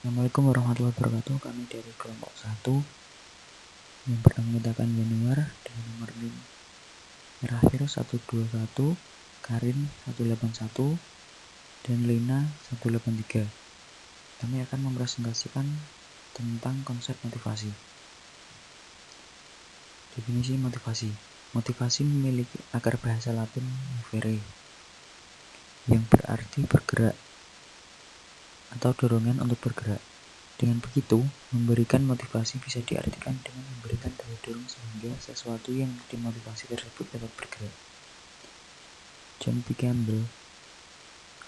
Assalamualaikum warahmatullahi wabarakatuh. Kami dari kelompok 1 yang beranggotakan Januar dengan nomor terakhir 121, Karin 181, dan Lina 183. Kami akan mempresentasikan tentang konsep motivasi. Definisi motivasi. Motivasi memiliki akar bahasa Latin movere yang berarti bergerak atau dorongan untuk bergerak. Dengan begitu, memberikan motivasi bisa diartikan dengan memberikan daya dorong sehingga sesuatu yang dimotivasi tersebut dapat bergerak. John B. Campbell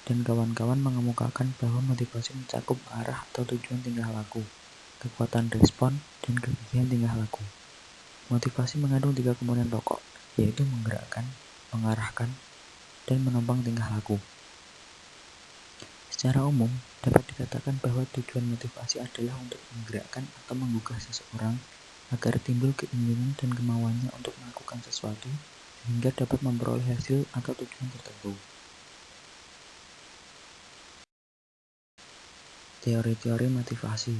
dan kawan-kawan mengemukakan bahwa motivasi mencakup arah atau tujuan tingkah laku, kekuatan respon, dan kegigihan tingkah laku. Motivasi mengandung 3 komponen pokok, yaitu menggerakkan, mengarahkan, dan menopang tingkah laku. Secara umum, dapat dikatakan bahwa tujuan motivasi adalah untuk menggerakkan atau menggugah seseorang agar timbul keinginan dan kemauannya untuk melakukan sesuatu sehingga dapat memperoleh hasil atau tujuan tertentu. Teori-teori motivasi.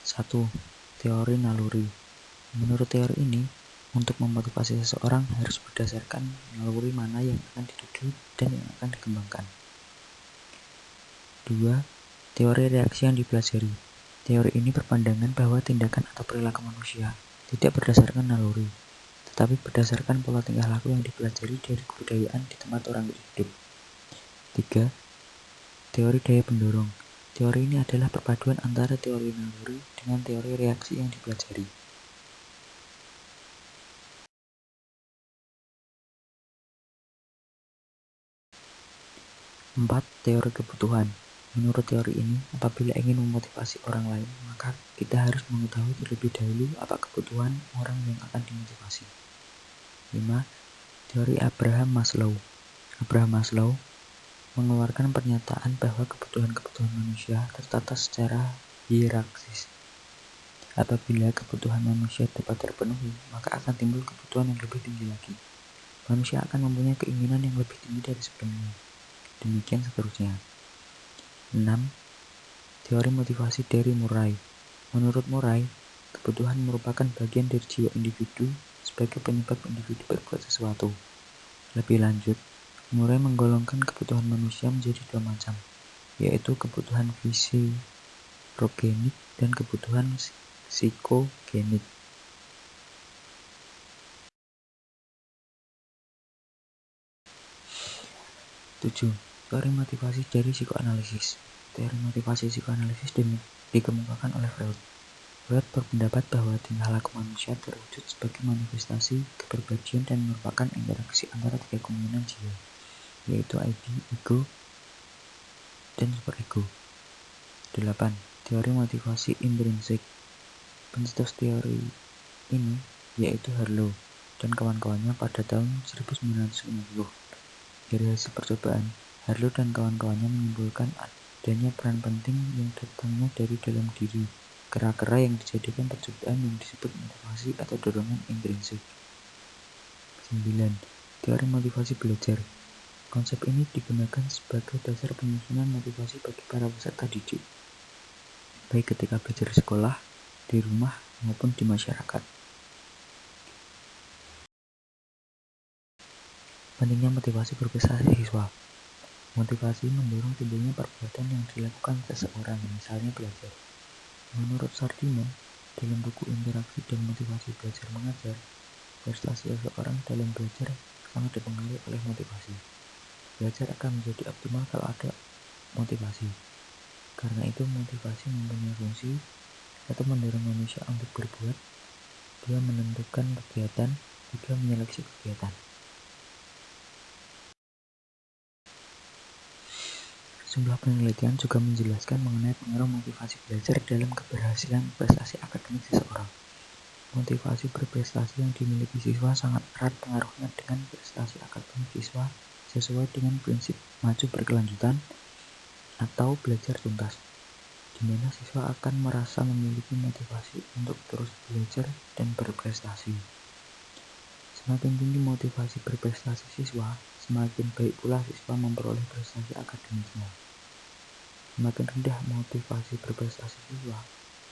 1. Teori naluri. Menurut teori ini, untuk memotivasi seseorang harus berdasarkan naluri mana yang akan dituju dan yang akan dikembangkan. 2. Teori reaksi yang dipelajari. Teori ini berpandangan bahwa tindakan atau perilaku manusia tidak berdasarkan naluri, tetapi berdasarkan pola tingkah laku yang dipelajari dari kebudayaan di tempat orang hidup. 3. Teori daya pendorong. Teori ini adalah perpaduan antara teori naluri dengan teori reaksi yang dipelajari. 4. Teori kebutuhan. Menurut teori ini, apabila ingin memotivasi orang lain, maka kita harus mengetahui terlebih dahulu apa kebutuhan orang yang akan dimotivasi. 5. Teori Abraham Maslow. Abraham Maslow mengeluarkan pernyataan bahwa kebutuhan-kebutuhan manusia tertata secara hierarkis. Apabila kebutuhan manusia dapat terpenuhi, maka akan timbul kebutuhan yang lebih tinggi lagi. Manusia akan mempunyai keinginan yang lebih tinggi dari sebelumnya. Demikian seterusnya. 6. Teori motivasi dari Murray. Menurut Murray, kebutuhan merupakan bagian dari jiwa individu sebagai penyebab individu berbuat sesuatu. Lebih lanjut, Murray menggolongkan kebutuhan manusia menjadi 2 macam, yaitu kebutuhan fisiologenik dan kebutuhan psikogenik. 7. Teori motivasi dari psikoanalisis. Teori motivasi psikoanalisis dikemukakan oleh Freud. Freud berpendapat bahwa tingkah laku manusia terwujud sebagai manifestasi kepribadian dan merupakan interaksi antara 3 komponen jiwa, yaitu ID, ego, dan superego. 8. Teori motivasi intrinsik. Pencetus teori ini yaitu Harlow dan kawan-kawannya pada tahun 1950. Dari hasil percobaan, Harlow dan kawan-kawannya menyimpulkan adanya peran penting yang datangnya dari dalam diri kera-kera yang dijadikan percobaan yang disebut motivasi atau dorongan intrinsik. 9. Teori motivasi belajar. Konsep ini digunakan sebagai dasar penyusunan motivasi bagi para peserta didik, baik ketika belajar di sekolah, di rumah, maupun di masyarakat. Pentingnya motivasi berprestasi siswa. Motivasi mendorong timbulnya perbuatan yang dilakukan seseorang, misalnya belajar. Menurut Sardinman, dalam buku Interaksi dan Motivasi Belajar Mengajar, prestasi seseorang dalam belajar sangat dipengaruhi oleh motivasi. Belajar akan menjadi optimal kalau ada motivasi. Karena itu, motivasi mempunyai fungsi satu mendorong manusia untuk berbuat, 2 menentukan kegiatan, 3 menyeleksi kegiatan. Sejumlah penelitian juga menjelaskan mengenai pengaruh motivasi belajar dalam keberhasilan prestasi akademik seseorang. Motivasi berprestasi yang dimiliki siswa sangat erat pengaruhnya dengan prestasi akademik siswa sesuai dengan prinsip maju berkelanjutan atau belajar tuntas, di mana siswa akan merasa memiliki motivasi untuk terus belajar dan berprestasi. Semakin tinggi motivasi berprestasi siswa, semakin baik pula siswa memperoleh prestasi akademiknya. Semakin rendah motivasi berprestasi siswa,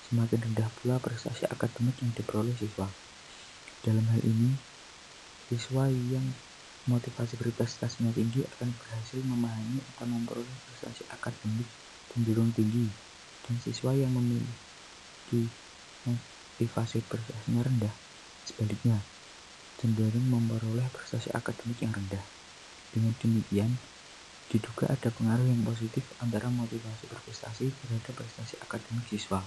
semakin rendah pula prestasi akademik yang diperoleh siswa. Dalam hal ini, siswa yang motivasi berprestasinya tinggi akan berhasil memahami atau memperoleh prestasi akademik cenderung tinggi, dan siswa yang memiliki motivasi prestasinya rendah, sebaliknya, cenderung memperoleh prestasi akademik yang rendah. Dengan demikian, diduga ada pengaruh yang positif antara motivasi berprestasi terhadap prestasi akademik siswa.